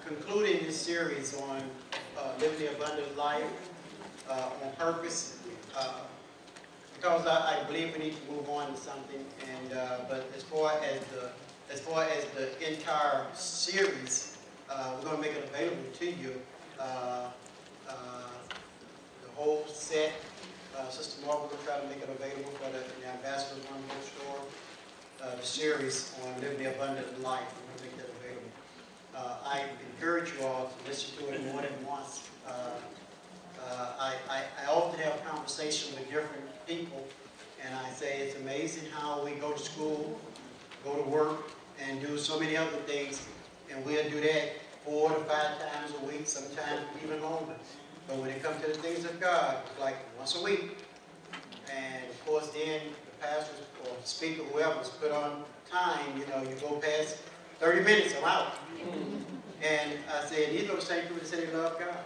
concluding this series on living the abundant life on purpose, because I believe we need to move on to something. And but as far as the entire series, we're going to make it available to you. The whole set. Sister Margaret will try to make it available for the Ambassador's One Bookstore. The series on living the abundant life. We're going to make that available. I encourage you all to listen to it more than once. I often have conversations with different people, and I say it's amazing how we go to school, go to work, and do so many other things, and we'll do that 4 to 5 times a week, sometimes even longer. But when it comes to the things of God, it's like once a week. And of course, then the pastors or speaker, whoever's put on time, you go past 30 minutes, I'm out. And I said, these are the same people that say they love God.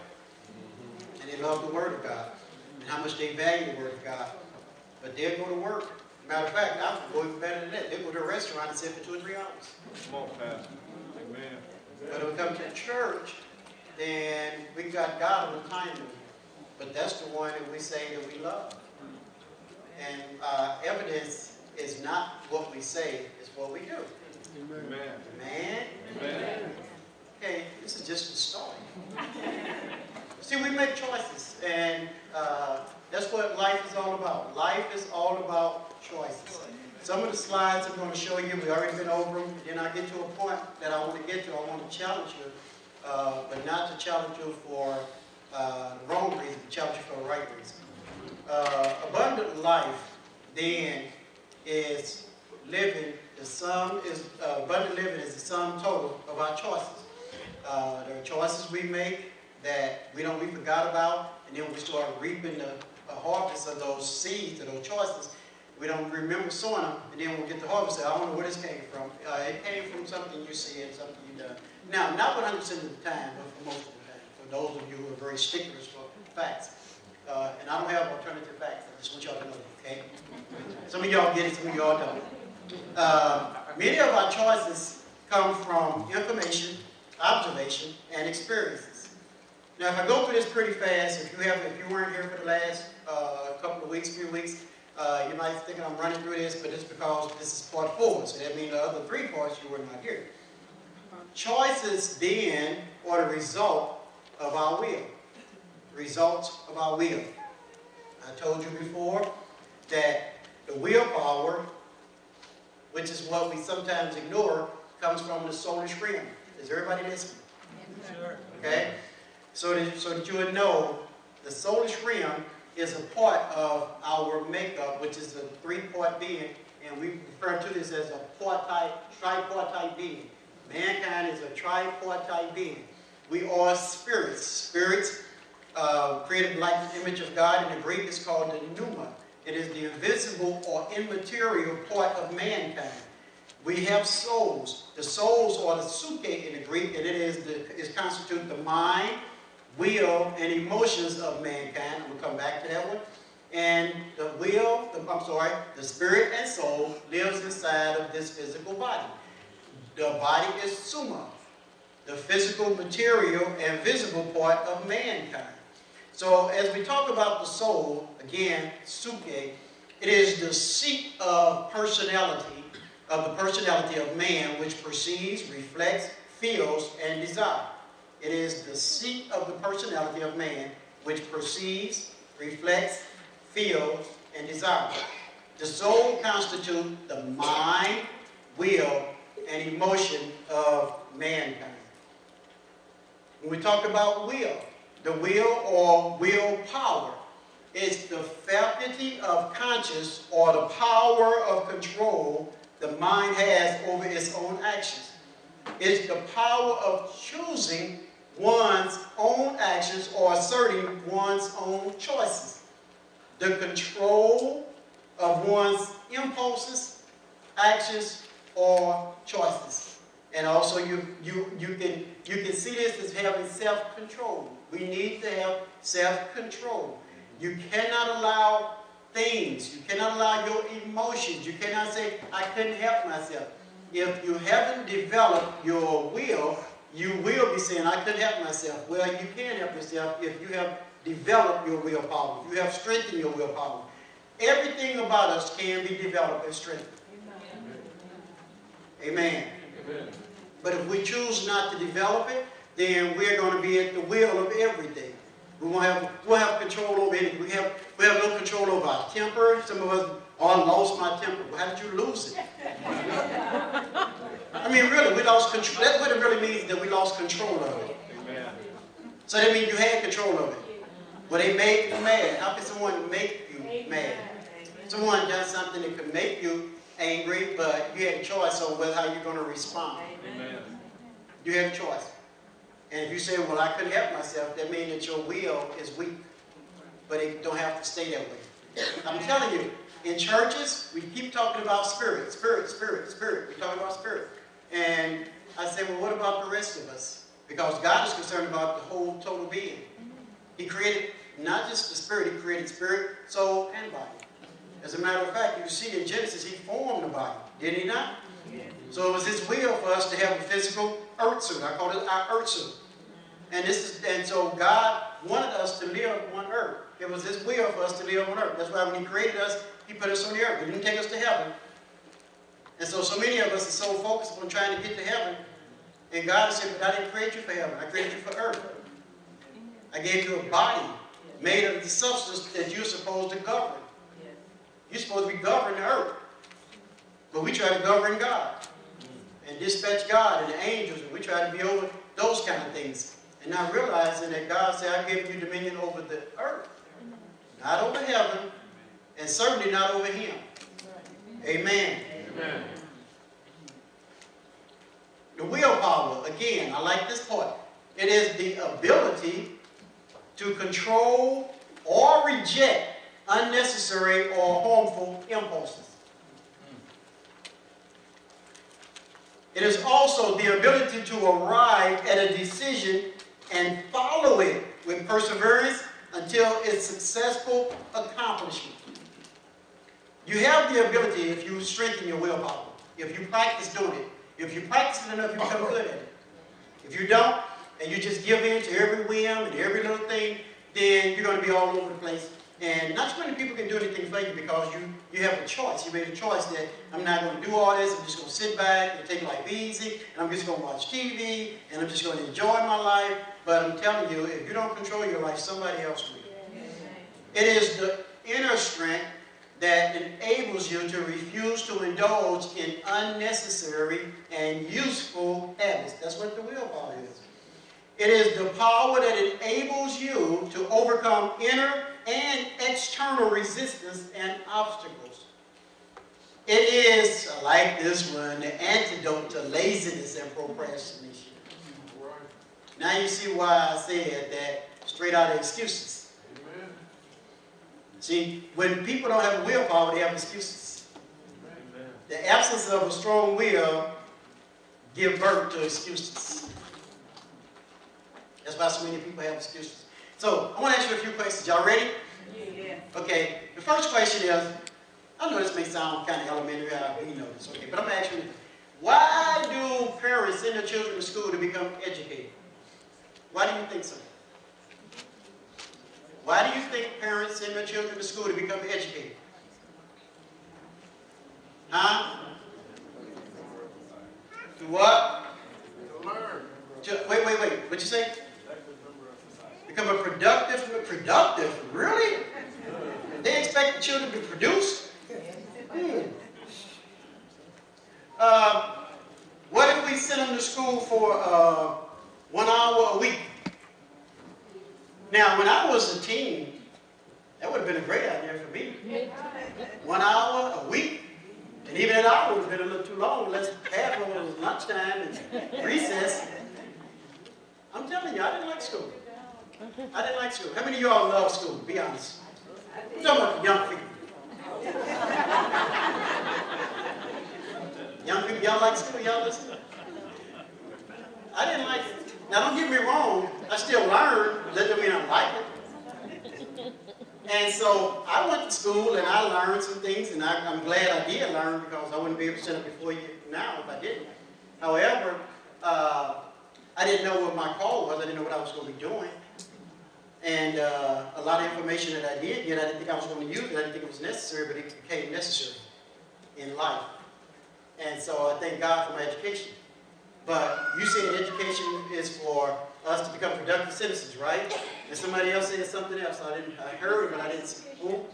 And they love the Word of God. And how much they value the Word of God. But they'll go to work. Matter of fact, I'll go even better than that. They'll go to a restaurant and sit for 2 or 3 hours. Come on, Pastor. Amen. But when we come to church, then we got God on the time limit. But that's the one that we say that we love. And evidence is not what we say, it's what we do. Amen. Amen? Amen. Okay, this is just the start. See, we make choices, and that's what life is all about. Life is all about choices. Some of the slides I'm going to show you, we've already been over them. Then I get to a point that I want to get to. I want to challenge you, but not to challenge you for the wrong reason, but challenge you for the right reason. Abundant life, then, is living. Abundant living is the sum total of our choices. There are choices we make that we forgot about, and then when we start reaping the harvest of those seeds, of those choices, we don't remember sowing them, and then when we get the harvest, I don't know where this came from. It came from something you said, something you done. Now, not 100% of the time, but for most of the time. For those of you who are very sticklers for facts. And I don't have alternative facts. I just want y'all to know that, okay? Some of y'all get it, some of y'all don't. Many of our choices come from information, observation, and experiences. Now, if I go through this pretty fast, if you weren't here for the last couple of weeks, few weeks, you might think I'm running through this, but it's because this is part 4. So that means the other 3 parts you were not here. Choices then are the result of our will. Results of our will. I told you before that the willpower, which is what we sometimes ignore, comes from the soulish realm. Is everybody listening? Sure. Okay? So that you would know, the soulish realm is a part of our makeup, which is a 3-part being, and we refer to this as a tripartite being. Mankind is a tripartite being. We are spirits. Spirits created like the image of God. In the Greek, it's called the pneuma. It is the invisible or immaterial part of mankind. We have souls. The souls are the psyche in the Greek, and it constitutes the mind, will, and emotions of mankind. We'll come back to that one. And the spirit and soul lives inside of this physical body. The body is soma, the physical, material, and visible part of mankind. So as we talk about the soul, again, psyche, it is the seat of personality, of the personality of man, which perceives, reflects, feels, and desires. It is the seat of the personality of man, which perceives, reflects, feels, and desires. The soul constitutes the mind, will, and emotion of mankind. When we talk about will, the will or willpower is the faculty of conscious or the power of control the mind has over its own actions. It's the power of choosing one's own actions or asserting one's own choices. The control of one's impulses, actions, or choices. And also you can see this as having self-control. We need to have self-control. You cannot allow things, you cannot allow your emotions, you cannot say, I couldn't help myself. If you haven't developed your will, you will me saying I couldn't help myself. Well, you can help yourself if you have developed your willpower, if you have strengthened your willpower. Everything about us can be developed and strengthened. Amen. Amen. But if we choose not to develop it, then we're going to be at the will of everything. We'll have control over anything. We have no control over our temper. Some of us, I lost my temper. Well, how did you lose it? I mean, really, we lost control. That's what it really means, that we lost control of it. Amen. So that means you had control of it. Well, they made you mad. How can someone make you mad? Someone does something that could make you angry, but you had a choice on how you're going to respond. Amen. You had a choice. And if you say, well, I couldn't help myself, that means that your will is weak. But it don't have to stay that way. I'm telling you, in churches, we keep talking about spirit, spirit, spirit, spirit. We're talking about spirit. And I say, well, what about the rest of us? Because God is concerned about the whole total being. He created not just the spirit, He created spirit, soul, and body. As a matter of fact, you can see in Genesis, He formed the body. Did He not? Yeah. So it was His will for us to have a physical earth suit. I call it our earth suit. And so God wanted us to live on earth. It was His will for us to live on earth. That's why when He created us, He put us on the earth. He didn't take us to heaven. And so many of us are so focused on trying to get to heaven. And God said, but I didn't create you for heaven. I created you for earth. I gave you a body made of the substance that you're supposed to govern. You're supposed to be governing the earth. But we try to govern God and dispatch God and the angels, and we try to be over those kind of things. And not realizing that God said, I gave you dominion over the earth. Not over heaven, and certainly not over Him. Amen. Amen. The willpower, again, I like this part. It is the ability to control or reject unnecessary or harmful impulses. It is also the ability to arrive at a decision and follow it with perseverance until its successful accomplishment. You have the ability, if you strengthen your willpower, if you practice doing it. If you practice it enough, you become good at it. If you don't, and you just give in to every whim and every little thing, then you're going to be all over the place. And not too many people can do anything for you because you have a choice. You made a choice that I'm not going to do all this. I'm just going to sit back and take life easy. And I'm just going to watch TV. And I'm just going to enjoy my life. But I'm telling you, if you don't control your life, somebody else will. It is the inner strength that enables you to refuse to indulge in unnecessary and useful habits. That's what the willpower is. It is the power that enables you to overcome inner and external resistance and obstacles. It is, I like this one, the antidote to laziness and procrastination. Now you see why I said that straight out of excuses. See, when people don't have willpower, they have excuses. Amen. The absence of a strong will gives birth to excuses. That's why so many people have excuses. So, I want to ask you a few questions. Y'all ready? Yeah. Okay, the first question is, I know this may sound kind of elementary, you know this, okay, but I'm going to ask you, why do parents send their children to school to become educated? Why do you think so? Why do you think parents send their children to school to become educated? Huh? To what? To learn. Wait. What'd you say? Become a productive? Really? They expect the children to produce? What if we send them to school for 1 hour a week? Now, when I was a teen, that would have been a great idea for me. 1 hour a week, and even an hour would have been a little too long, unless half of it was lunchtime and recess. I'm telling you, I didn't like school. I didn't like school. How many of y'all love school? Be honest. I'm talking about the young people. Young people, y'all like school? Y'all listen? I didn't like it. Now, don't get me wrong, I still learned, but that doesn't mean I like it. And so I went to school and I learned some things, and I'm glad I did learn because I wouldn't be able to stand up before you now if I didn't. However, I I didn't know what my call was. I didn't know what I was going to be doing. And a lot of information that I did get, I didn't think I was going to use it. I didn't think it was necessary, but it became necessary in life. And so I thank God for my education. But you said education is for us to become productive citizens, right? And somebody else said something else. I heard it, but I didn't see. Who?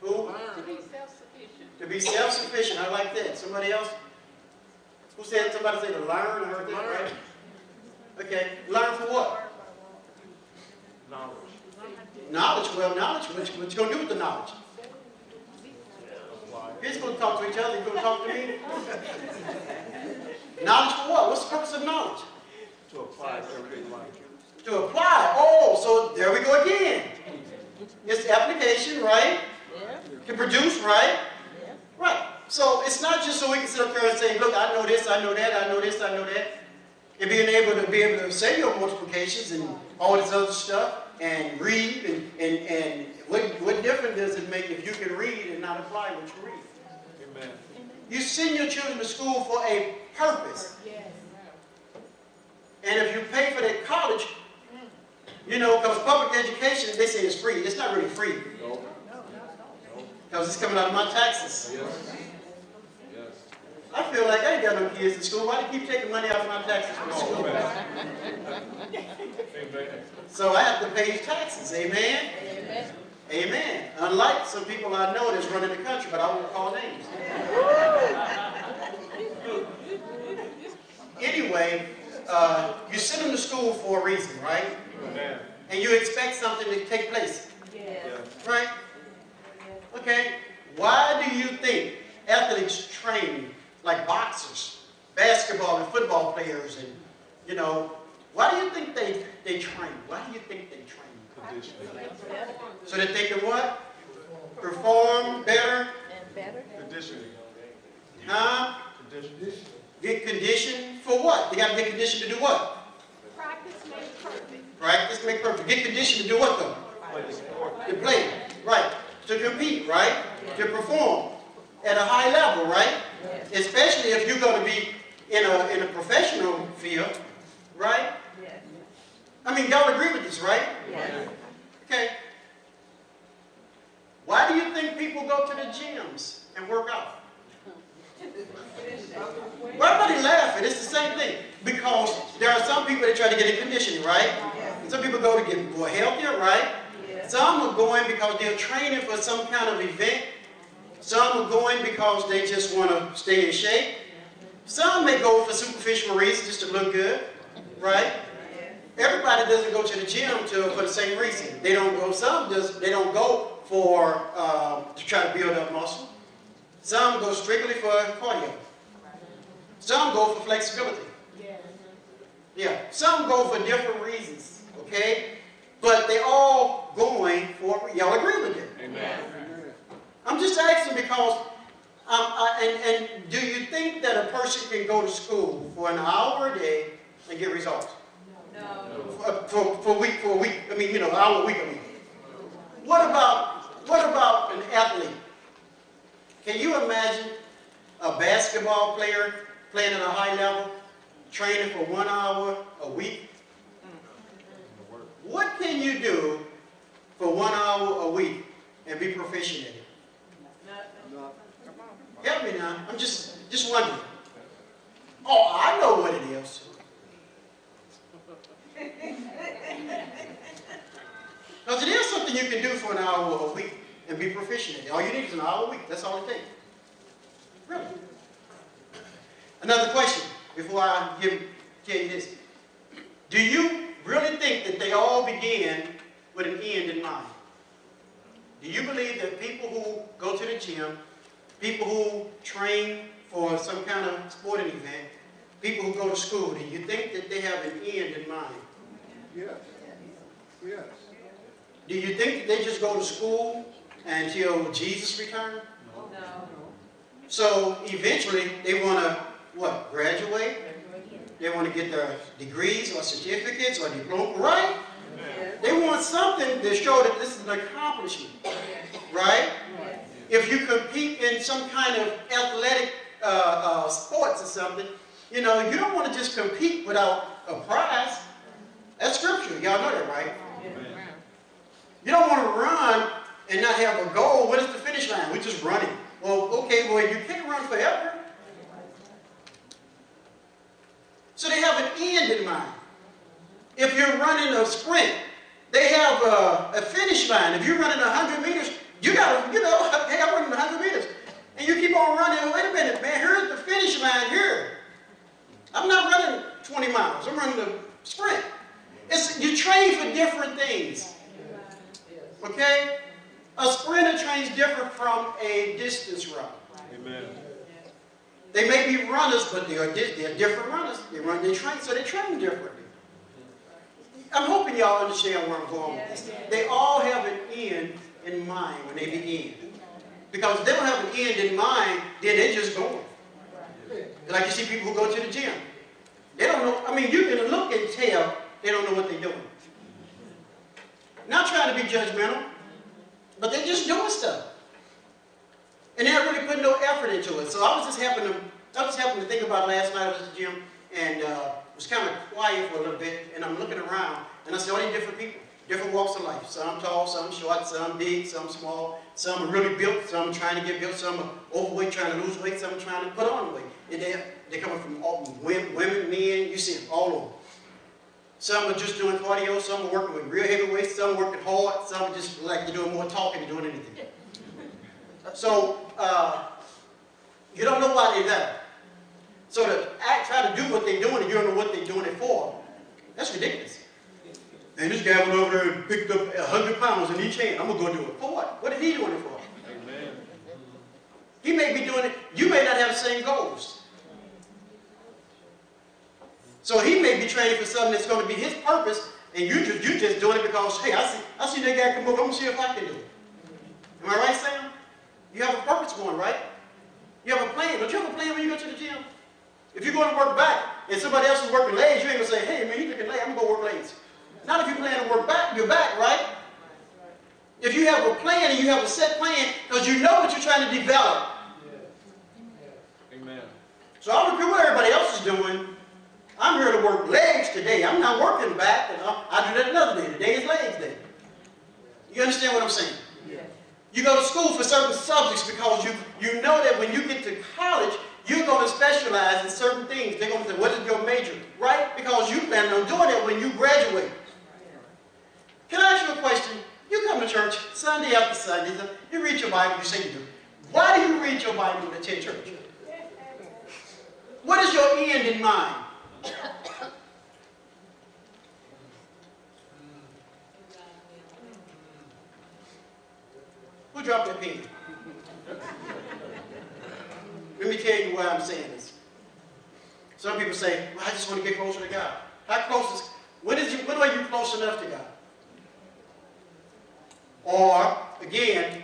To be self-sufficient. To be self-sufficient. I like that. Somebody else? Who said, somebody said to learn? I heard that, right? Okay. Learn for what? Knowledge. Knowledge. Well, knowledge. What you going to do with the knowledge? You're just going to talk to each other. You're going to talk to me? Knowledge for what? What's the purpose of knowledge? To apply to everyday life. To apply. Oh, so there we go again. It's application, right? Yeah. To produce, right? Yeah. Right. So it's not just so we can sit up there and say, look, I know this, I know that, I know this, I know that. And being able to say your multiplications and all this other stuff and read and what difference does it make if you can read and not apply what you read? Amen. You send your children to school for a purpose. Yes. And if you pay for that college, you know, because public education, they say it's free. It's not really free. No. Because it's coming out of my taxes. Yes. Yes. I feel like I ain't got no kids in school. Why do you keep taking money out of my taxes from school? Amen. So I have to pay taxes. Amen? Amen. Amen. Unlike some people I know that's running the country, but I won't call names. Anyway, you send them to school for a reason, right? Amen. And you expect something to take place, Yes. Yes. right? Okay. Why do you think athletes train like boxers, basketball and football players, and, you know, why do you think they train? Why do you think they train? Conditioning. So that they can what? Perform better? And better. Conditioning. Huh? Conditioning. Get conditioned for what? They got to get conditioned to do what? Practice makes perfect. Practice make perfect. Get conditioned to do what though? Play the sport. To play, right? To compete, right? To perform at a high level, right? Yes. Especially if you're going to be in a professional field, right? Yes. I mean, y'all agree with this, right? Yes. Okay. Why do you think people go to the gyms and work out? Why everybody laughing? It's the same thing. Because there are some people that try to get in conditioning, right? Some people go to get more healthier, right? Some are going because they're training for some kind of event. Some are going because they just want to stay in shape. Some may go for superficial reasons, just to look good, right? Everybody doesn't go to the gym for the same reason. They don't go. They don't go for to try to build up muscle. Some go strictly for cardio. Some go for flexibility. Yeah. Some go for different reasons. Okay, but they all going for. Y'all agree with it? Amen. I'm just asking because. And do you think that a person can go to school for an hour a day and get results? No. For a week. I mean, an hour a week. What about an athlete? Can you imagine a basketball player playing at a high level, training for 1 hour a week? What can you do for 1 hour a week and be proficient in it? Help me now. I'm just wondering. Oh, I know what it is. Because it is something you can do for an hour a week and be proficient in it. All you need is an hour a week. That's all it takes. Really. Another question before I tell you this. Do you really think that they all began with an end in mind? Do you believe that people who go to the gym, people who train for some kind of sporting event, people who go to school, do you think that they have an end in mind? Yes. Yes. Do you think that they just go to school until Jesus returns? No. So eventually they want to, what, graduate? They want to get their degrees or certificates or diploma, right? They want something to show that this is an accomplishment, right? If you compete in some kind of athletic sports or something, you don't want to just compete without a prize. That's scripture. Y'all know that, right? You don't want to run and not have a goal. What is the finish line? We're just running. Well, okay, boy, you can't run forever. So they have an end in mind. If you're running a sprint, they have a finish line. If you're running 100 meters, you got to, hey, I'm running 100 meters. And you keep on running. Wait a minute, man, here's the finish line here. I'm not running 20 miles. I'm running a sprint. You train for different things. Okay? A sprinter trains different from a distance runner. Amen. They may be runners, but they're different runners. They train differently. I'm hoping y'all understand where I'm going with this. They all have an end in mind when they begin. Because if they don't have an end in mind, then they're just going. Like you see people who go to the gym. They don't know, I mean, you can look and tell they don't know what they're doing. Not trying to be judgmental, but they're just doing stuff. And they're not really putting no effort into it. So I was just happening to think about last night. I was at the gym and was kind of quiet for a little bit. And I'm looking around and I see all these different people, different walks of life. Some tall, some short, some big, some small. Some are really built, some trying to get built, some are overweight, trying to lose weight, some trying to put on weight. And they're coming from all, women, men, you see them all over. Some are just doing cardio, some are working with real heavy weights, some are working hard, some are just like they're doing more talking than doing anything. So, you don't know why they're there. So to try to do what they're doing and you don't know what they're doing it for, that's ridiculous. And this guy went over there and picked up 100 pounds in each hand. I'm going to go do it. For what? What is he doing it for? Amen. He may be doing it. You may not have the same goals. So he may be training for something that's going to be his purpose, and you just doing it because, hey, I see that guy come over. I'm going to see if I can do it. Am I right, Sam? You have a purpose going, right? You have a plan. Don't you have a plan when you go to the gym? If you're going to work back and somebody else is working legs, you ain't going to say, hey, man, he's looking leg. I'm going to go work legs. Not if you plan to work back, your back, right? If you have a plan and you have a set plan, because you know what you're trying to develop. Amen. So I don't care what everybody else is doing. I'm here to work legs today. I'm not working back. And I'll do that another day. Today is legs day. You understand what I'm saying? Yeah. You go to school for certain subjects because you know that when you get to college, you're going to specialize in certain things. They're going to say, what is your major? Right? Because you plan on doing it when you graduate. Can I ask you a question? You come to church Sunday after Sunday, you read your Bible, you say you do. Why do you read your Bible and attend church? What is your end in mind? Who dropped their pen? Let me tell you why I'm saying this. Some people say, well, I just want to get closer to God. How close is, when are you close enough to God? Or, again,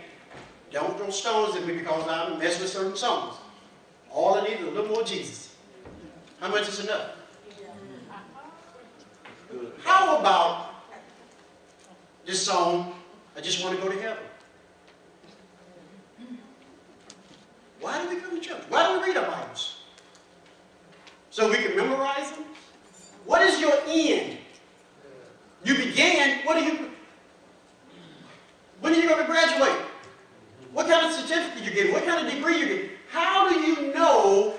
don't throw stones at me because I mess with certain songs. All I need is a little more Jesus. How much is enough? How about this song, I just want to go to heaven? Why do we come to church? Why do we read our Bibles? So we can memorize them? What is your end? You began, when are you going to graduate? What kind of certificate you get? What kind of degree you get? How do you know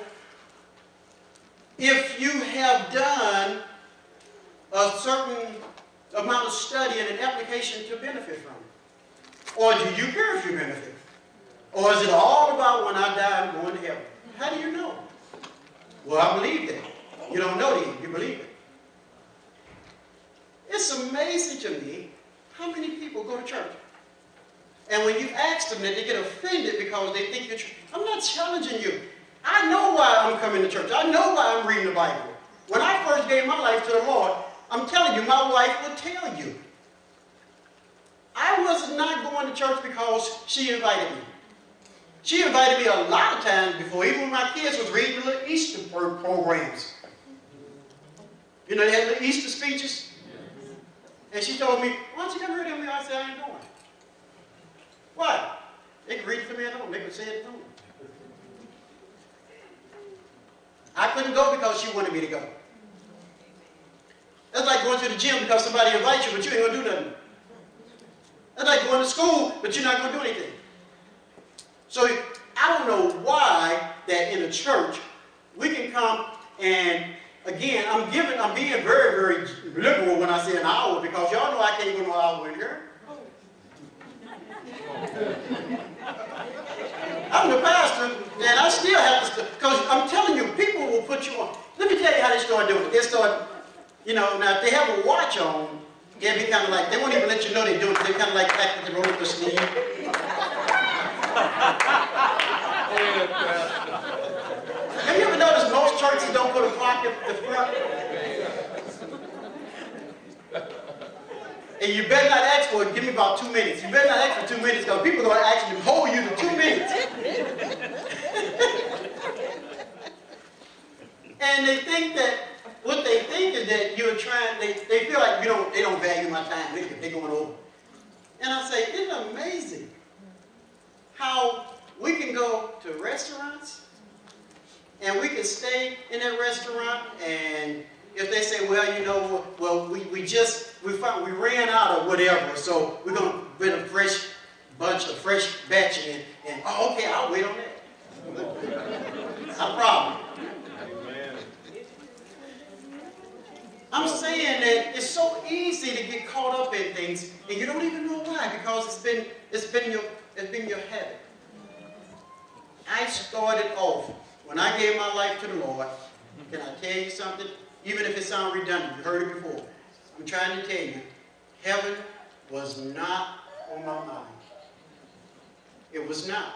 if you have done a certain amount of study and an application to benefit from it? Or do you care if you benefit? Or is it all about when I die, I'm going to heaven? How do you know? Well, I believe that. You don't know that. You believe it. It's amazing to me how many people go to church. And when you ask them that, they get offended because they think you're I'm not challenging you. I know why I'm coming to church. I know why I'm reading the Bible. When I first gave my life to the Lord, I'm telling you, my wife will tell you. I was not going to church because she invited me. She invited me a lot of times before, even when my kids was reading the little Easter programs. You know, they had little Easter speeches. And she told me, why don't you come here to me? I said, I ain't going. Why? They can read it to me at home. They can say it at home. I couldn't go because she wanted me to go. That's like going to the gym because somebody invites you, but you ain't going to do nothing. That's like going to school, but you're not going to do anything. So I don't know why that in a church we can come and, again, I'm being very, very liberal when I say an hour, because y'all know I can't go no hour in here. I'm the pastor, and I still have to, because I'm telling you, people will put you on. Let me tell you how they start doing it. They start, now if they have a watch on, they'll be kind of like, they won't even let you know they're doing it. They're kind of like back with the roll up their sleeve. Have you ever noticed most churches don't put a clock at the front? And you better not ask for it. Give me about 2 minutes. You better not ask for 2 minutes, because people are going to actually hold you to 2 minutes. And they think that, what they think is that you're trying, they feel like they don't value my time. They're going over. And I say, isn't it amazing how we can go to restaurants and we can stay in that restaurant, and if they say, well, we ran out of whatever, so we're going to get a fresh batch in, and okay, I'll wait on that. Not a problem. I'm saying that it's so easy to get caught up in things, and you don't even know why, because it's been your habit. I started off, when I gave my life to the Lord, can I tell you something? Even if it sounds redundant, you heard it before. I'm trying to tell you, heaven was not on my mind. It was not.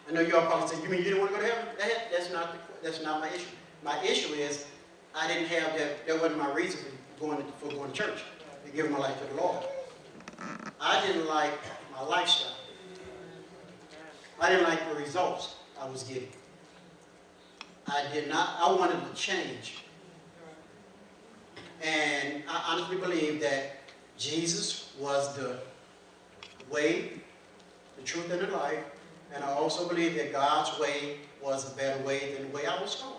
I know y'all probably say, you mean you didn't want to go to heaven? That's not my issue. My issue is, I didn't have that wasn't my reason for going to church, to give my life to the Lord. I didn't like my lifestyle. I didn't like the results I was getting. I wanted to change. And I honestly believe that Jesus was the way, the truth, and the life. And I also believe that God's way was a better way than the way I was going.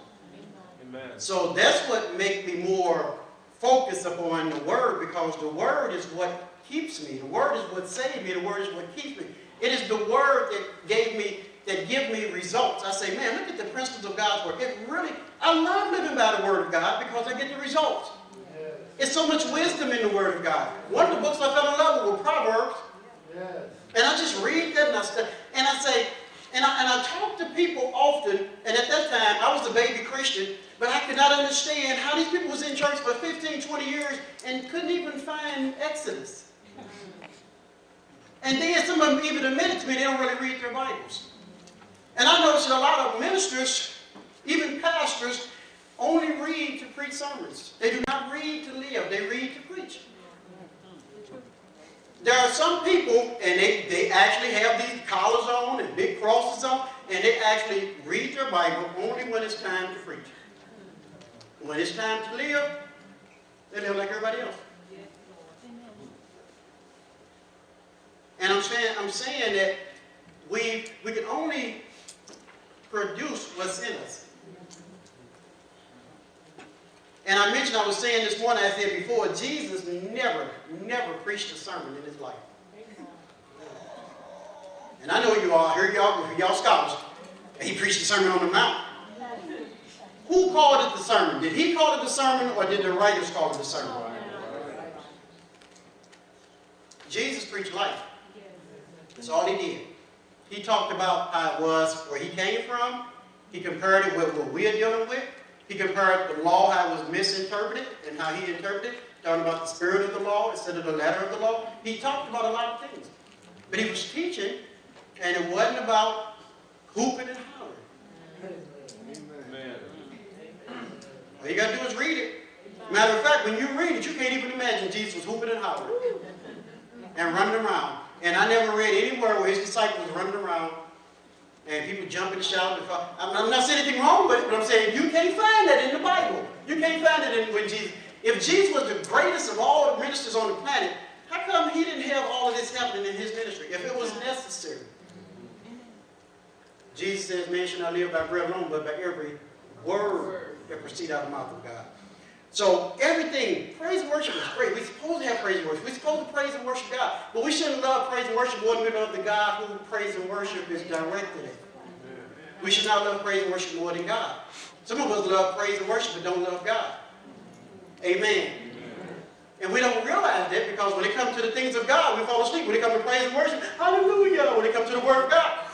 Amen. So that's what makes me more focused upon the Word, because the Word is what keeps me. The Word is what saved me. The Word is what keeps me. It is the Word that give me results. I say, man, look at the principles of God's Word. I love living by the Word of God because I get the results. Yes. It's so much wisdom in the Word of God. One of the books I fell in love with was Proverbs. Yes. And I just read that, and I say, and I talk to people often, and at that time, I was a baby Christian, but I could not understand how these people was in church for 15, 20 years and couldn't even find Exodus. And then some of them even admitted to me they don't really read their Bibles. And I noticed that a lot of ministers, even pastors, only read to preach sermons. They do not read to live. They read to preach. There are some people, and they actually have these collars on and big crosses on, and they actually read their Bible only when it's time to preach. When it's time to live, they live like everybody else. And I'm saying that we can only produce what's in us. And I mentioned, I was saying this morning, I said before, Jesus never preached a sermon in his life. And I know you all, I heard y'all scholars, he preached a sermon on the mount. Who called it the sermon? Did he call it the sermon, or did the writers call it the sermon? Jesus preached life. That's all he did. He talked about how it was where he came from. He compared it with what we are dealing with. He compared the law, how it was misinterpreted, and how he interpreted it, talking about the spirit of the law instead of the letter of the law. He talked about a lot of things. But he was teaching, and it wasn't about hooping and hollering. Amen. All you got to do is read it. Matter of fact, when you read it, you can't even imagine Jesus was hooping and hollering and running around. And I never read anywhere where his disciples were running around and people jumping and shouting. I'm not saying anything wrong with it, but I'm saying you can't find that in the Bible. You can't find it when Jesus. If Jesus was the greatest of all the ministers on the planet, how come he didn't have all of this happening in his ministry if it was necessary? Jesus says, man shall not live by bread alone, but by every word that proceeds out of the mouth of God. So everything, praise and worship is great. We're supposed to have praise and worship. We're supposed to praise and worship God. But we shouldn't love praise and worship more than we love the God who praise and worship is directed at. We should not love praise and worship more than God. Some of us love praise and worship but don't love God. Amen. And we don't realize that because when it comes to the things of God, we fall asleep. When it comes to praise and worship, hallelujah. When it comes to the word of God.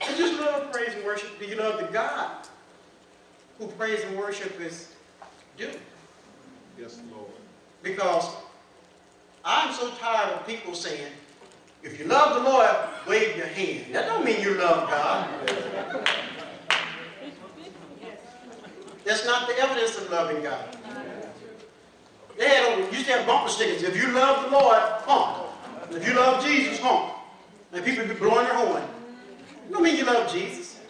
You just love praise and worship. Do you love the God who praise and worship is due? Yes, Lord. Because I'm so tired of people saying, if you love the Lord, wave your hand. That don't mean you love God. That's not the evidence of loving God. They used to have bumper stickers. If you love the Lord, honk. If you love Jesus, honk. And people be blowing their horn. It don't mean you love Jesus.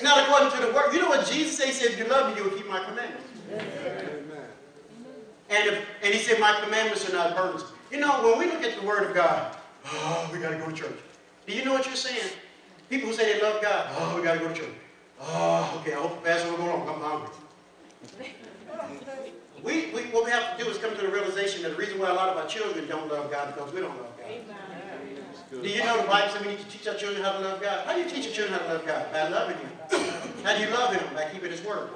Not according to the word. You know what Jesus said? He said, if you love me, you will keep my commandments. Amen. And he said, my commandments are not burdensome. You know, when we look at the word of God, oh, we got to go to church. Do you know what you're saying? People who say they love God, oh, we got to go to church. Oh, okay, I hope the pastor will go on. I'm hungry. What we have to do is come to the realization that the reason why a lot of our children don't love God is because we don't love God. Do you know the Bible says we need to teach our children how to love God? How do you teach your children how to love God? By loving Him. How do you love Him? By keeping His word.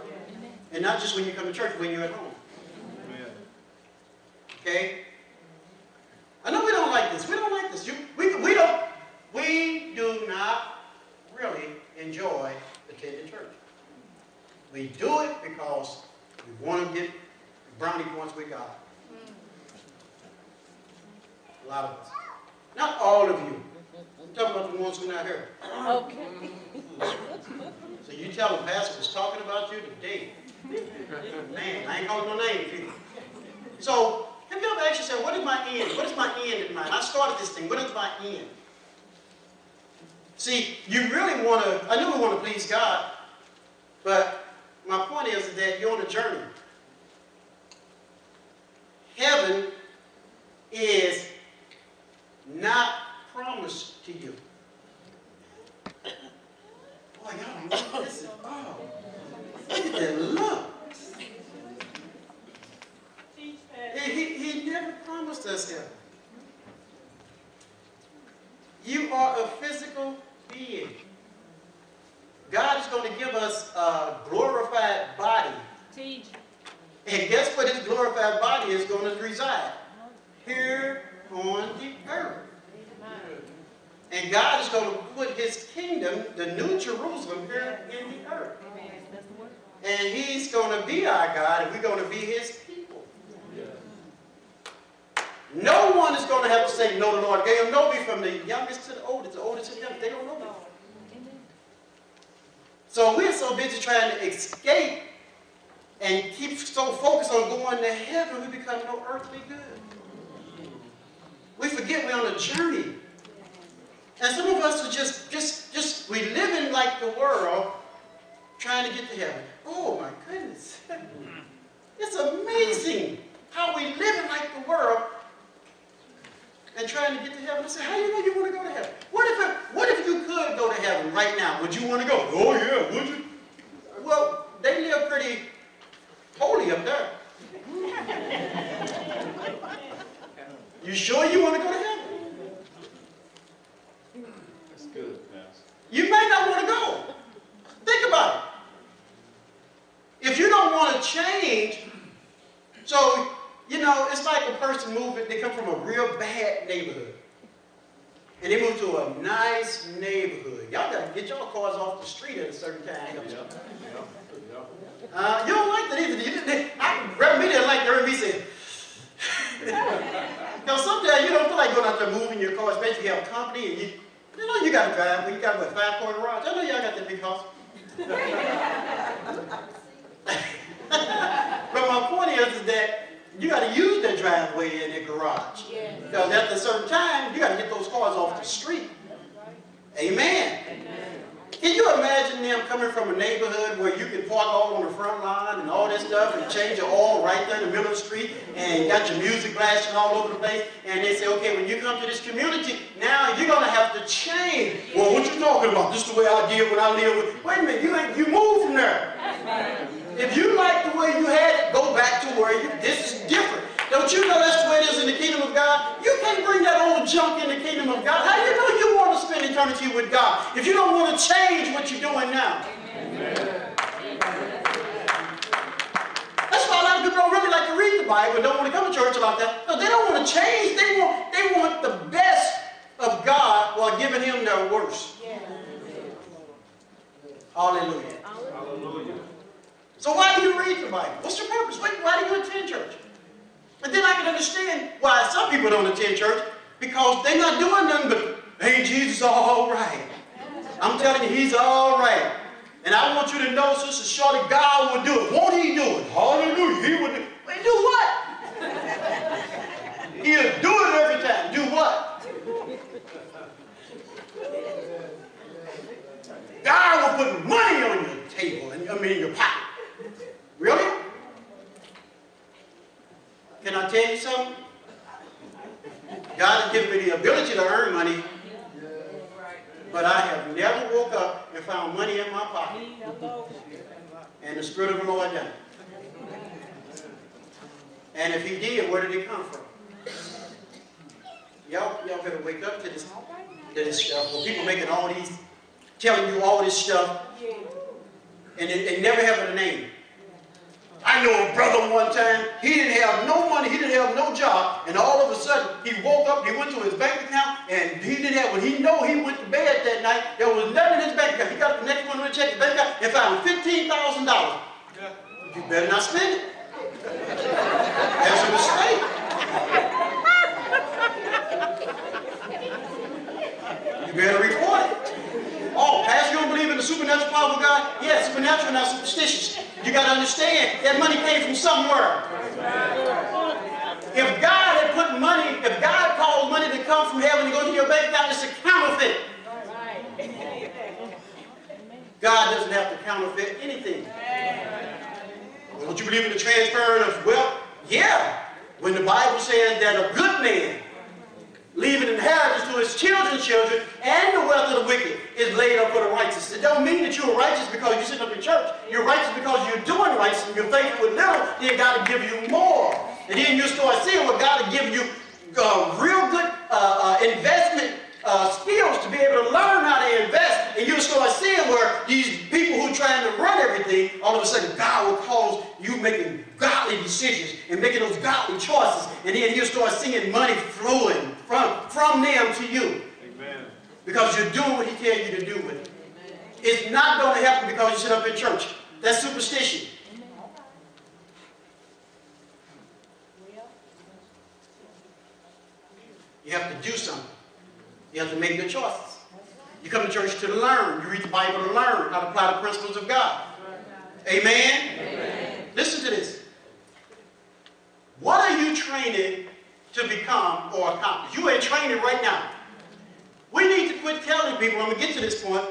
And not just when you come to church, when you're at home. Okay? I know we don't like this. We don't like this. We do not really enjoy attending church. We do it because we want to get brownie points with God. A lot of us. Not all of you. I'm talking about the ones who are not here. Okay. So you tell them pastor was talking about you today. Man, I ain't calling no names either. So, have you ever asked yourself, what is my end? What is my end in mind? I started this thing. What is my end? See, you really want to, I know we want to please God, but my point is that you're on a journey. Heaven is not promised to you. Boy, y'all don't know this. Oh, look at that look. He never promised us heaven. You are a physical being. God is going to give us a glorified body. Teach. And guess what his glorified body is going to reside? Here on the earth. And God is going to put his kingdom, the new Jerusalem, here in the earth. And he's going to be our God, and we're going to be his people. No one is going to have to say no to the Lord. They'll know me from the youngest to the oldest to the youngest. They don't know me. So we're so busy trying to escape and keep so focused on going to heaven, we become no earthly good. We forget we're on a journey. And some of us are just we living like the world, trying to get to heaven. Oh my goodness. It's amazing how we living like the world and trying to get to heaven. I say, how do you know you want to go to heaven? What if you could go to heaven right now? Would you want to go? Oh yeah, would you? Well, they live pretty holy up there. You sure you want to go to heaven? That's good, Pastor. You may not want to go. Think about it. If you don't want to change, so, you know, it's like a person moving, they come from a real bad neighborhood. And they move to a nice neighborhood. Y'all got to get y'all cars off the street at a certain time. You don't like that either. I didn't like the R&B saying. Because sometimes you don't feel like going out there moving your car, especially if you have company and you know you got a driveway, you got a 5-car garage. I know y'all got that big house. But my point is that you got to use that driveway and that garage. Because at a certain time, you got to get those cars off the street. Amen. Can you imagine them coming from a neighborhood where you can park all on the front line and all that stuff and change your oil right there in the middle of the street and got your music blasting all over the place, and they say, okay, when you come to this community, now you're going to have to change. Well, what you talking about? This is the way I did when I lived with. Wait a minute, you moved from there. If you like the way you had it, go back to where this is different. Don't you know that's the way it is in the kingdom of God? You can't bring that old junk in the kingdom of God. How do you know you want to spend eternity with God if you don't want to change what you're doing now? Amen. That's why a lot of people don't really like to read the Bible, don't want to come to church about that. No, they don't want to change. They want the best of God while giving Him their worst. Hallelujah. Hallelujah. So why do you read the Bible? What's your purpose? Why do you attend church? But then I can understand why some people don't attend church, because they're not doing nothing but, ain't Jesus all right? I'm telling you, He's all right. And I want you to know, Sister Shorty, God will do it. Won't He do it? Hallelujah. He will do it. Wait, do what? He'll do it every time. Do what? God will put money on your table, in your pocket. Really? Can I tell you something? God has given me the ability to earn money, but I have never woke up and found money in my pocket. And the Spirit of the Lord done it. And if He did, where did it come from? Y'all better wake up to this stuff. Well, people making all these, telling you all this stuff, and it never having a name. I know a brother one time, he didn't have no money, he didn't have no job, and all of a sudden, he woke up, he went to his bank account, and he didn't have, when he went to bed that night, there was nothing in his bank account. He got up the next morning to check his bank account and found $15,000. You better not spend it. That's a mistake. You better report it. Oh, Pastor, you don't believe in the supernatural power of God? Yeah, supernatural, not superstitious. You got to understand, that money came from somewhere. If God had put money, if God caused money to come from heaven and go to your bank account, it's a counterfeit. God doesn't have to counterfeit anything. Well, don't you believe in the transfer of wealth? Yeah. When the Bible says that a good man leaving inheritance to his children's children, and the wealth of the wicked is laid up for the righteous. It don't mean that you're righteous because you sit up in church. You're righteous because you're doing righteous and you're faithful with little, then God will give you more. And then you start seeing what God will give you real good investment skills to be able to learn how to invest. And you'll start seeing where these people who are trying to run everything, all of a sudden God will cause you making godly decisions and making those godly choices. And then you'll start seeing money flowing from them to you. Amen. Because you're doing what He tells you to do with it. Amen. It's not going to happen because you sit up in church. That's superstition. You have to do something. You have to make your choices. You come to church to learn. You read the Bible to learn how to apply the principles of God. Amen? Amen. Listen to this. What are you training to become or accomplish? You ain't training right now. We need to quit telling people, I'm going to get to this point,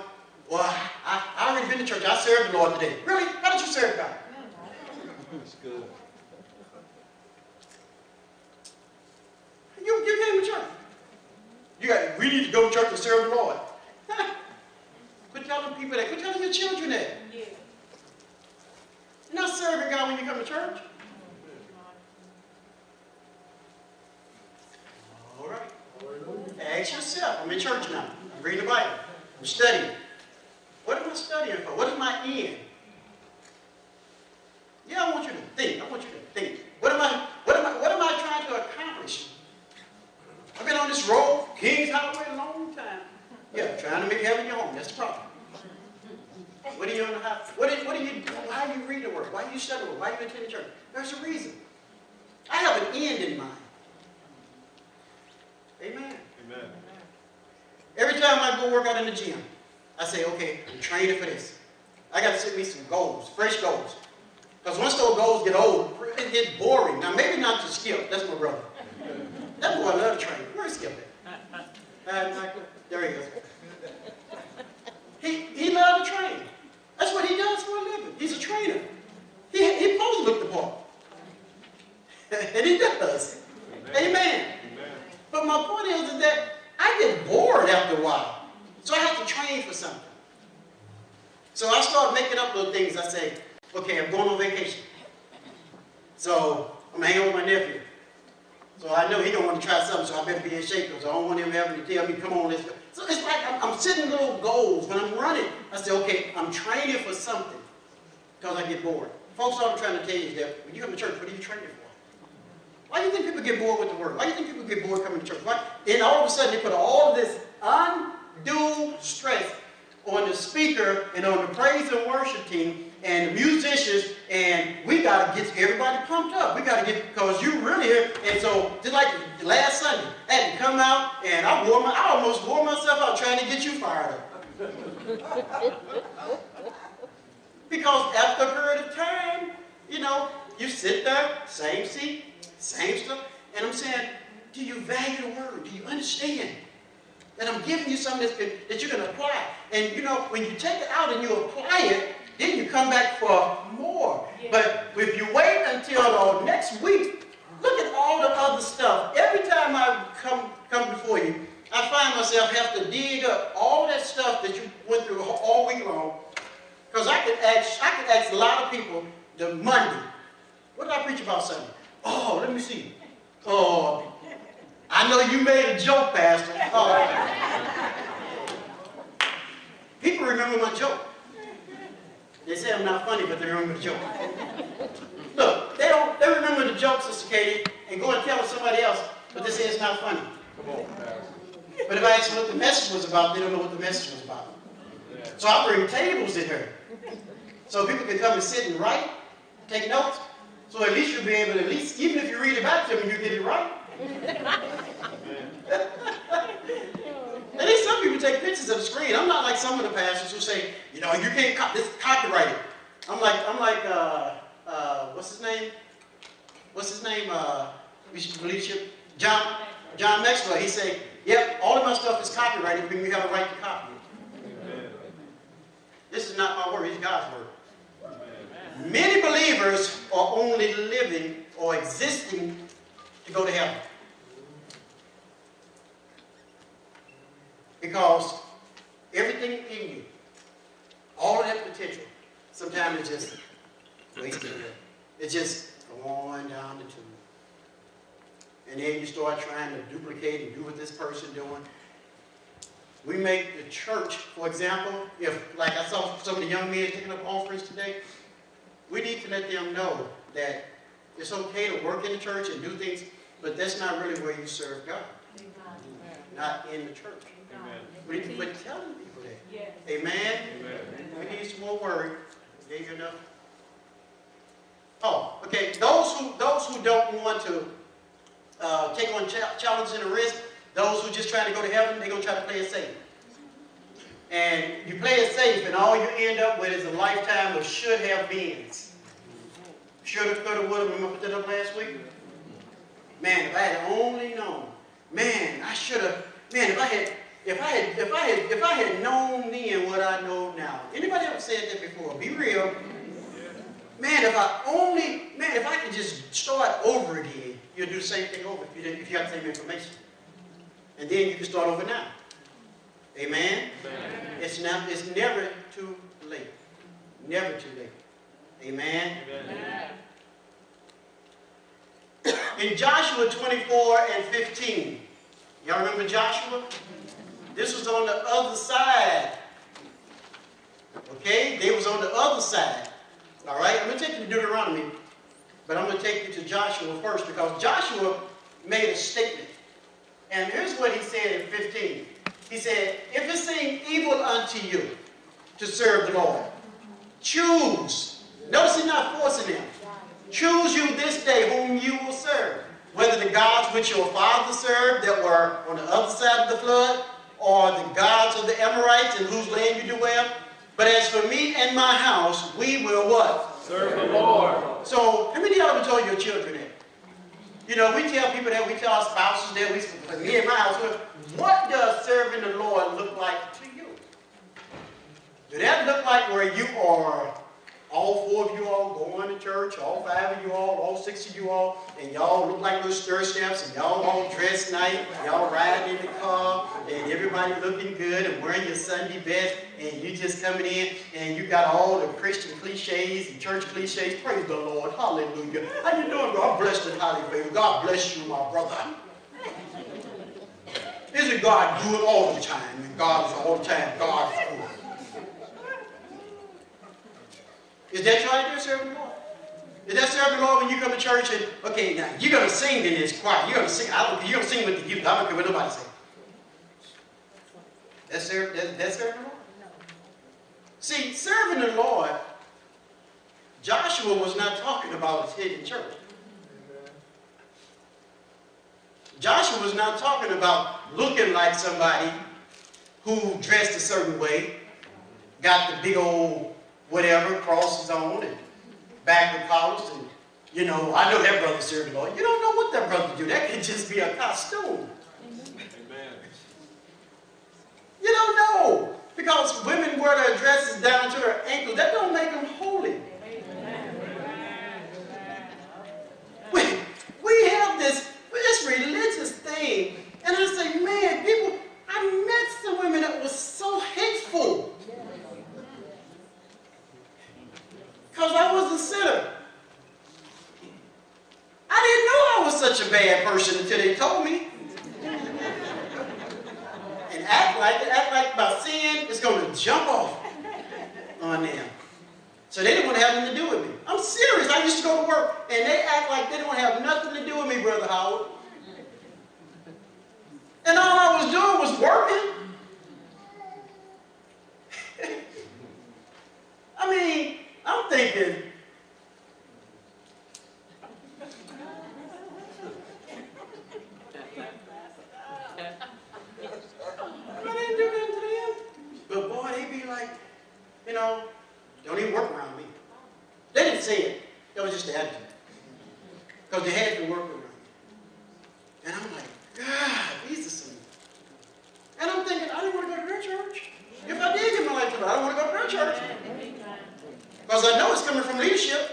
well, I already been to church. I served the Lord today. Really? How did you serve God? That's good. You came to church. We need to go to church and serve the Lord. Quit telling people that. Quit telling your children that. Yeah. You're not serving God when you come to church. All right. Ask yourself. I'm in church now. I'm reading the Bible. I'm studying. What am I studying for? What is my end? Yeah, I want you to think. I want you to think. What am I trying to accomplish? I've been on this road, King's Highway, a long time. Yeah, trying to make heaven your home. That's the problem. What are you on the house? What are you doing? Why are you reading the Word? Why are you studying the Word? Why are you attending church? There's a reason. I have an end in mind. Amen. Amen. Every time I go work out in the gym, I say, okay, I'm training for this. I got to set me some goals, fresh goals. Because once those goals get old, it gets boring. Now, maybe not to Skip. That's my brother. That boy loves training. Where's Skip at? There he goes. He loved to train. That's what he does for a living. He's a trainer. He's supposed to look the part. And he does. Amen. Amen. But my point is that I get bored after a while. So I have to train for something. So I start making up little things. I say, okay, I'm going on vacation. So I'm hanging with my nephew. So I know he don't want to try something, so I better be in shape because I don't want him having to tell me, come on, let's go. So it's like I'm setting little goals. When I'm running, I say, okay, I'm training for something because I get bored. Folks, all I'm trying to tell you is that when you come to church, what are you training for? Why do you think people get bored with the word? Why do you think people get bored coming to church? Why? And all of a sudden they put all of this undue stress on the speaker and on the praise and worship team and the musicians, and we got to get everybody pumped up. We got to get, because you really here. And so, just like last Sunday, I had to come out and I almost wore myself out trying to get you fired up. Because after a period of time, you know, you sit there, same seat, same stuff, and I'm saying, do you value the word? Do you understand that I'm giving you something that you're going to apply? And you know, when you take it out and you apply it, then you come back for more. Yeah. But if you wait until next week, look at all the other stuff. Every time I come before you, I find myself have to dig up all that stuff that you went through all week long. Because I could ask a lot of people the Monday, what did I preach about Sunday? Oh, let me see. Oh, I know you made a joke, Pastor. Oh. People remember my joke. They say I'm not funny, but they remember the joke. Look, they remember the joke, Sister Katie, and go and tell somebody else, but they say it's not funny. Come on, Pastor. But if I ask them what the message was about, they don't know what the message was about. So I bring tables in here. So people can come and sit and write, take notes. So at least you'll be able to, even if you read it back to them, you get it right. And then some people take pictures of the screen. I'm not like some of the pastors who say, you know, you can't copyright it. I'm like, what's his name? Leadership, John Maxwell. He say, yep, all of my stuff is copyrighted, but we have a right to copy it. This is not my word, it's God's word. Amen. Many believers are only living or existing to go to heaven. Because everything in you, all of that potential, sometimes it's just wasted. It's just going down the tube. And then you start trying to duplicate and do what this person doing. We make the church, for example, if, like I saw some of the young men taking up offerings today, we need to let them know that it's okay to work in the church and do things, but that's not really where you serve God. Not in the church. Amen. We need to quit telling people that. Yes. Amen? Amen. We need some more word. Gave you enough? Oh, okay. Those who don't want to take on challenges and risk, those who just try to go to heaven, they're going to try to play it safe. And you play it safe, and all you end up with is a lifetime of should have beens. Shoulda, coulda, woulda. Remember I put that up last week? Man, if I had only known. Man, I should have. Man, if I had known then what I know now. Anybody ever said that before? Be real. Man, if I could just start over again, you'll do the same thing over if you have the same information. And then you can start over now. Amen? Amen. It's never too late. Never too late. Amen? Amen. In Joshua 24 and 15, y'all remember Joshua? This was on the other side. Okay? They was on the other side. All right? I'm going to take you to Deuteronomy, but I'm going to take you to Joshua first because Joshua made a statement. And here's what he said in 15. He said, if it seem evil unto you to serve the Lord, choose. Notice he's not forcing them. Choose you this day whom you will serve. Whether the gods which your fathers served that were on the other side of the flood, or the gods of the Amorites in whose land you dwell. But as for me and my house, we will what? Serve the Lord. So, how many of y'all have told your children that? You know, we tell people that, we tell our spouses that, me and my house, what does serving the Lord look like to you? Do that look like where you are, all 4 of you all going to church, all 5 of you all 6 of you all, and y'all look like little stir snaps, and y'all all dressed nice, y'all riding in the car, and everybody looking good and wearing your Sunday best, and you just coming in, and you got all the Christian cliches and church cliches. Praise the Lord. Hallelujah. How you doing, bro? I'm blessed and highly favored. God bless you, my brother. Isn't God good all the time? And God is all the time. God is good. Is that your idea of serving the Lord? Is that serving the Lord when you come to church and, okay, now, you're going to sing in this choir. You're going to sing. You're going to sing with the youth. I don't care what nobody says. That's serving the Lord? See, serving the Lord, Joshua was not talking about his hidden church. Joshua was not talking about looking like somebody who dressed a certain way, got the big old whatever, crosses on and backward collars, and you know, I know that brother served the Lord. You don't know what that brother do. That could just be a costume. Amen. You don't know. Because women wear their dresses down to their ankles. That don't make them holy. We have this religious thing. And I say, man, people, I met some women that was so hateful. Because I was a sinner. I didn't know I was such a bad person until they told me. And act like my sin is going to jump off on them. So they didn't want to have nothing to do with me. I'm serious. I used to go to work, and they act like they didn't want to have nothing to do with me, Brother Howard. And all I was doing was working. I mean, I'm thinking, I didn't do nothing to them. But boy, they be like, you know, don't even work around me. They didn't say it. That was just the attitude. Because they had to work around me. And I'm like, God, these are some. And I'm thinking, I didn't want to go to their church. If I did give my life to God, I don't want to go to their church. Because I know it's coming from leadership.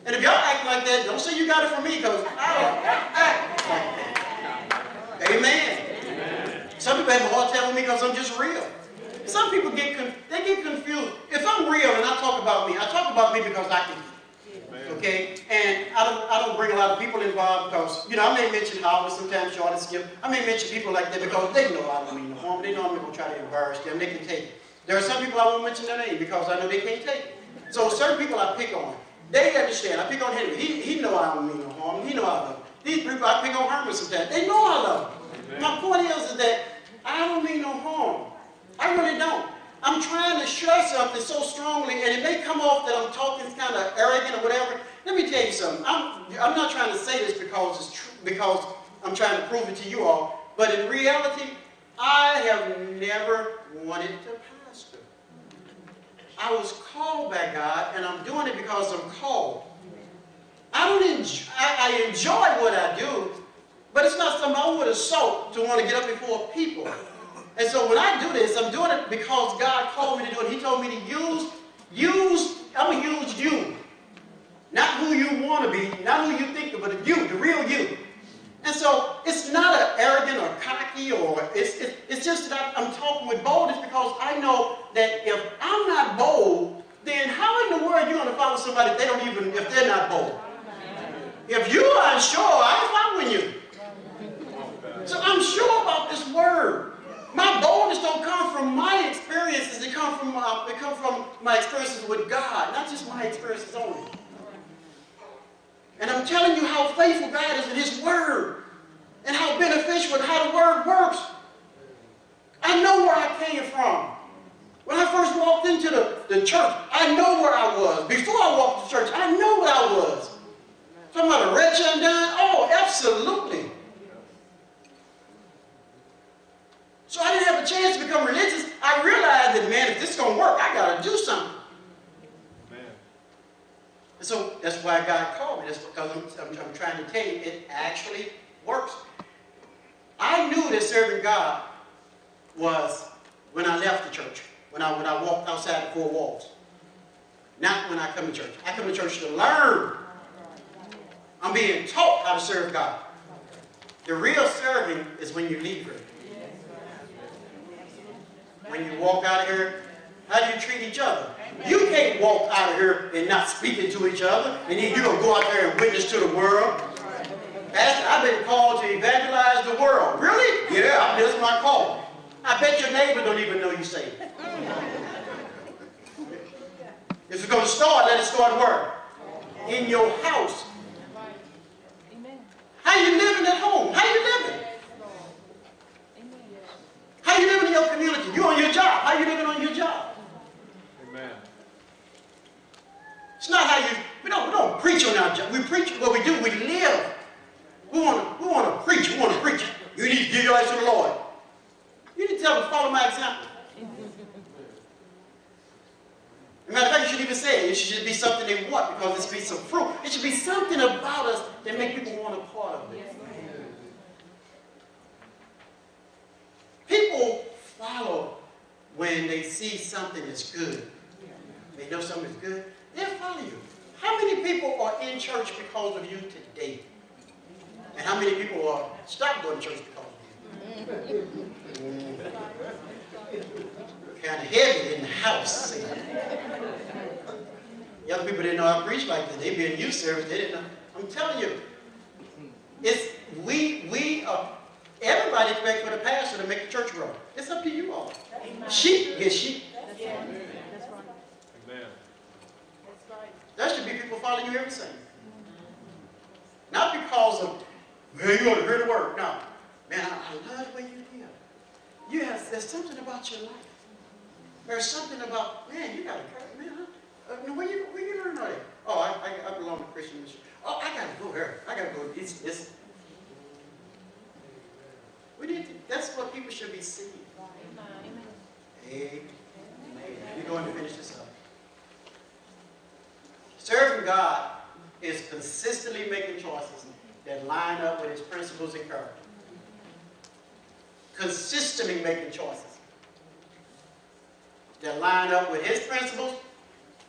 And if y'all act like that, don't say you got it from me, because I don't act like that. Amen. Some people have a hard time with me because I'm just real. Some people get confused. If I'm real and I talk about me because I can. Okay? And I don't bring a lot of people involved because, you know, I may mention Howard sometimes, Short and Skip. I may mention people like that because they know I don't mean no harm. They know I'm going to try to embarrass them. They can take it. There are some people I won't mention their name because I know they can't take it. So certain people I pick on. They understand. I pick on Henry. He know I don't mean no harm. He know I love him. These people I pick on Herman sometimes. They know I love him. My point is that I don't mean no harm. I really don't. I'm trying to share something so strongly, and it may come off that I'm talking kind of arrogant or whatever. Let me tell you something. I'm not trying to say this because it's true, because I'm trying to prove it to you all. But in reality, I have never wanted to pastor. I was called by God, and I'm doing it because I'm called. I enjoy what I do, but it's not something I would have sought to want to get up before people. And so when I do this, I'm doing it because God called me to do it. He told me to I'm going to use you. Not who you want to be, not who you think of, but you, the real you. And so it's not an arrogant or cocky, or it's just that I'm talking with boldness because I know that if I'm not bold, then how in the world are you going to follow somebody if they're not bold? If you are unsure, I ain't following you. So I'm sure about this word. My boldness don't come from my experiences. It come from my experiences with God, not just my experiences only. And I'm telling you how faithful God is in His Word, and how beneficial and how the Word works. I know where I came from. When I first walked into the church, I know where I was. Before I walked to church, I know what I was. Talking about a wretch undone? Oh, absolutely. So I didn't have a chance to become religious. I realized that, man, if this is going to work, I got to do something. Amen. And so that's why God called me. That's because I'm trying to tell you, it actually works. I knew that serving God was when I left the church, when I walked outside the four walls. Not when I come to church. I come to church to learn. I'm being taught how to serve God. The real serving is when you leave here. When you walk out of here, how do you treat each other? You can't walk out of here and not speaking to each other, and then you're going to go out there and witness to the world. Pastor, I've been called to evangelize the world. Really? Yeah, that's my call. I bet your neighbor don't even know you saved. If it's going to start, let it start where? In your house. How you living at home? How you living? How you living in your community? You on your job. How you living on your job? Amen. It's not how you, we don't preach on our job. We preach what we do, we live. We want to preach. We want to preach. You need to give your life to the Lord. You need to tell them, follow my example. As a matter of fact, you should even say it. It should be something they want because it should be some fruit. It should be something about us that make people want a part of it. People follow when they see something is good. They know something is good, they'll follow you. How many people are in church because of you today? And how many people are stopped going to church because of you? Kind of heavy in the house. See? Young people didn't know how to preach like that. They be in youth service. They didn't know. I'm telling you, it's everybody expects for the pastor to make the church grow. It's up to you all. Sheep get sheep. Amen. There should be people following you every Sunday. Not because of, well, you want to hear the word. No. Man, I love the way you live. There's something about your life. There's something about, man, you got to, man, where you learn all that? Oh, I belong to Christian ministry. Oh, I got to go there. I got to go. That's what people should be seeing. Amen. We're going to finish this up. Serving God is consistently making choices that line up with His principles and character. Consistently making choices that line up with His principles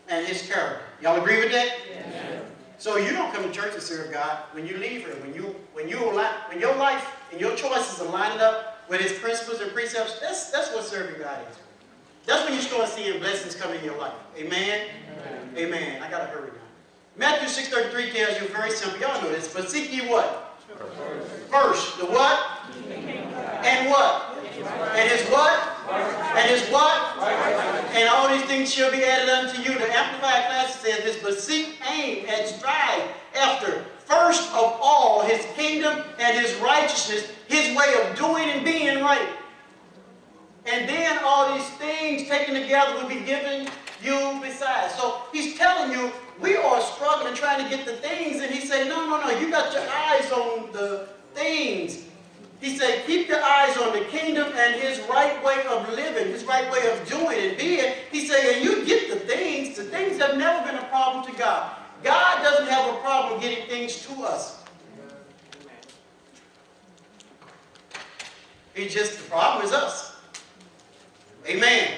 and His character. Y'all agree with that? Yes. So you don't come to church to serve God when you leave here. When your life and your choices are lining up with His principles and precepts, that's what serving God is. That's when you start seeing blessings come in your life. Amen? Amen. I got to hurry now. Matthew 6:33 tells you very simple. Y'all know this. But seek ye what? First. The what? And what? And His what? And His what? And all these things shall be added unto you. The Amplified Classic says this, but seek, aim, and strive after, first of all, His kingdom and His righteousness, His way of doing and being right. And then all these things taken together will be given you besides. So He's telling you, we are struggling trying to get the things, and He said, no, you got your eyes on the things. He said, keep your eyes on the kingdom and His right way of living, His right way of doing and being. He said, and you get the things. The things have never been a problem to God. God doesn't have a problem getting things to us. The problem is us. Amen.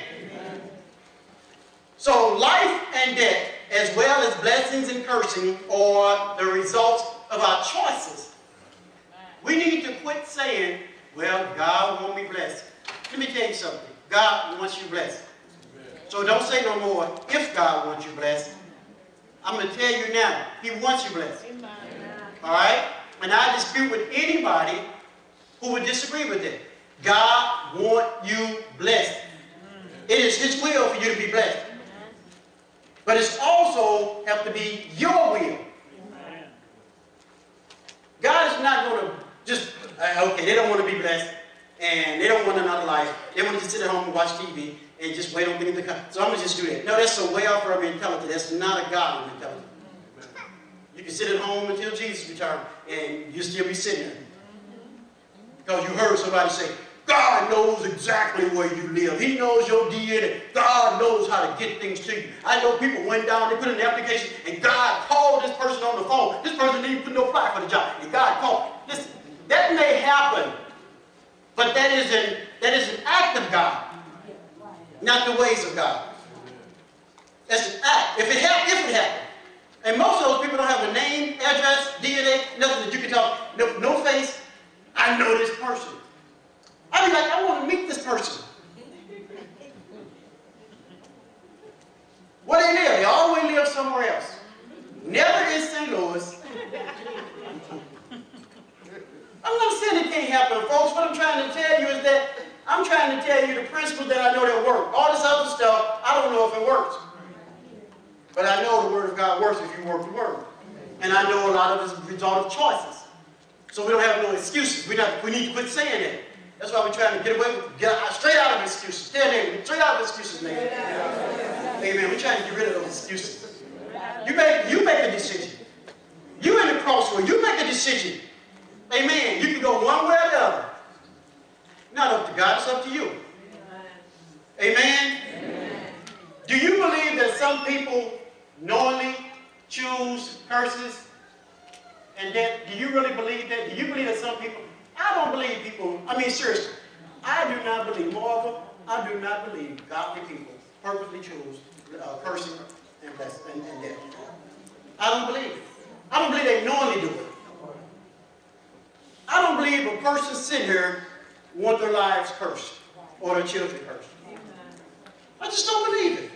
So life and death, as well as blessings and cursing, are the results of our choices. We need to quit saying, well, God wants me blessed. Let me tell you something. God wants you blessed. So don't say no more, if God wants you blessed. I'm going to tell you now, He wants you blessed. All right? And I dispute with anybody who would disagree with it. God wants you blessed. It is His will for you to be blessed. But it's also have to be your will. God is not going to just, okay, they don't want to be blessed, and they don't want another life. They want to just sit at home and watch TV and just wait on things to come. So I'm going to just do that. No, that's a way off of mentality. That's not a godly mentality. You can sit at home until Jesus returns, and you'll still be sitting there. Because you heard somebody say, God knows exactly where you live. He knows your DNA. God knows how to get things to you. I know people went down, they put in an application, and God called this person on the phone. This person didn't even apply for the job, and God called. Listen, that may happen, but that is an act of God. not the ways of God. That's an act. If it happened. And most of those people don't have a name, address, DNA, nothing that you can talk, no face. I know this person. I'd be like, I want to meet this person. Where they live? They always live somewhere else. Never in St. Louis. I'm not saying it can't happen, folks. What I'm trying to tell you is that I'm trying to tell you the principles that I know that work. All this other stuff, I don't know if it works. But I know the Word of God works if you work the Word. And I know a lot of it's a result of choices. So we don't have no excuses. We need to quit saying that. That's why we're trying to get away with get straight out of excuses. Stand there, straight out of excuses, man. Amen. We're trying to get rid of those excuses. You make a decision. You're in the crossroad. You make a decision. Amen. You can go one way or the other. Not up to God, it's up to you. Amen. Do you believe that some people knowingly choose curses? And that, do you really believe that? Do you believe that some people, I don't believe people, seriously, I do not believe, moreover, I do not believe godly people purposely choose cursing and death. I don't believe it. I don't believe they knowingly do it. I don't believe a person sitting here want their lives cursed or their children cursed. I just don't believe it.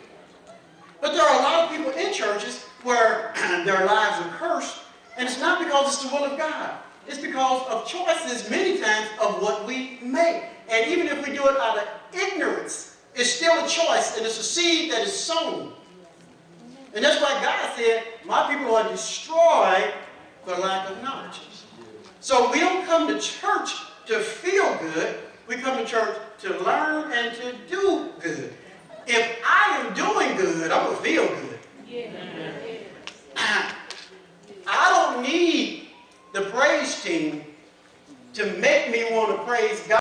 But there are a lot of people in churches where their lives are cursed, and it's not because it's the will of God. It's because of choices many times of what we make. And even if we do it out of ignorance, it's still a choice, and it's a seed that is sown. And that's why God said, my people are destroyed for lack of knowledge. So we don't come to church to feel good. We come to church to learn and to do good. If I am doing good, I'm going to feel good. I don't need the praise team to make me want to praise God.